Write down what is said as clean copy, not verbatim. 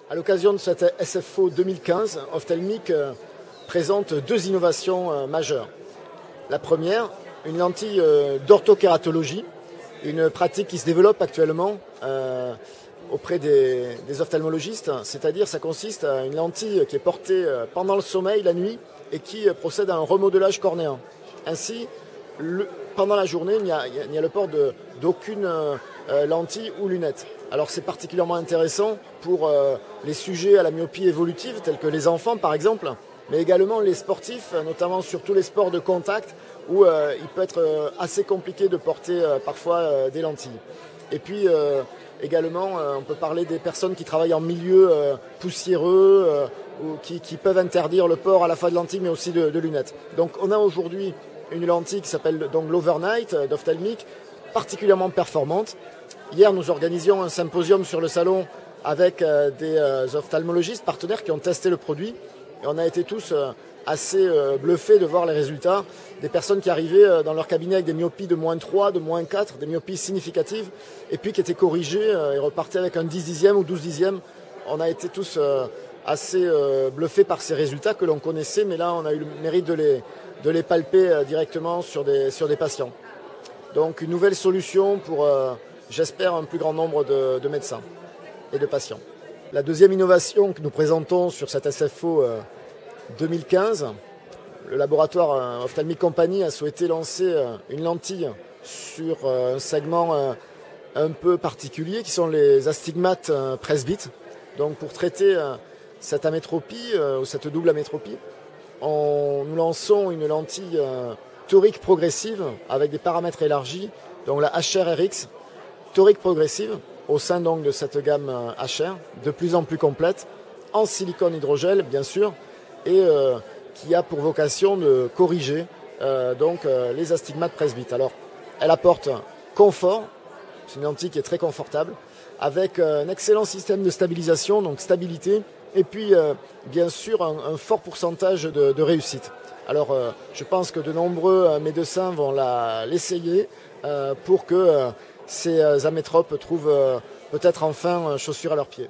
À l'occasion de cette SFO 2015, Ophthalmic présente deux innovations majeures. La première, une lentille d'orthokératologie, une pratique qui se développe actuellement auprès des ophtalmologistes, c'est-à-dire ça consiste à une lentille qui est portée pendant le sommeil, la nuit, et qui procède à un remodelage cornéen. Ainsi, pendant la journée, il n'y a le port d'aucune lentille ou lunette. Alors c'est particulièrement intéressant pour les sujets à la myopie évolutive, tels que les enfants par exemple, mais également les sportifs, notamment sur tous les sports de contact, où il peut être assez compliqué de porter parfois des lentilles. Et puis également, on peut parler des personnes qui travaillent en milieu poussiéreux, ou qui peuvent interdire le port à la fois de lentilles mais aussi de lunettes. Donc on a aujourd'hui une lentille qui s'appelle donc l'Overnight d'Ophthalmic, particulièrement performante. Hier, nous organisions un symposium sur le salon avec des ophtalmologistes partenaires qui ont testé le produit. Et on a été tous assez bluffés de voir les résultats des personnes qui arrivaient dans leur cabinet avec des myopies de -3, de -4, des myopies significatives, et puis qui étaient corrigées et repartaient avec un 10 dixième ou 12 dixièmes. On a été tous assez bluffés par ces résultats que l'on connaissait, mais là on a eu le mérite de les palper directement sur des patients. Donc une nouvelle solution pour, j'espère, un plus grand nombre de médecins et de patients. La deuxième innovation que nous présentons sur cette SFO 2015, le laboratoire Ophthalmic Company a souhaité lancer une lentille sur un segment un peu particulier qui sont les astigmates presbytes. Donc pour traiter cette amétropie ou cette double amétropie, nous lançons une lentille torique progressive avec des paramètres élargis, donc la HRRX torique progressive au sein donc de cette gamme HR, de plus en plus complète, en silicone hydrogel bien sûr, et qui a pour vocation de corriger les astigmates presbytes. Alors, elle apporte confort, c'est une lentille qui est très confortable, avec un excellent système de stabilisation, donc stabilité, et puis bien sûr un fort pourcentage de réussite. Alors je pense que de nombreux médecins vont l'essayer pour que ces amétropes trouvent peut-être enfin chaussures à leurs pieds.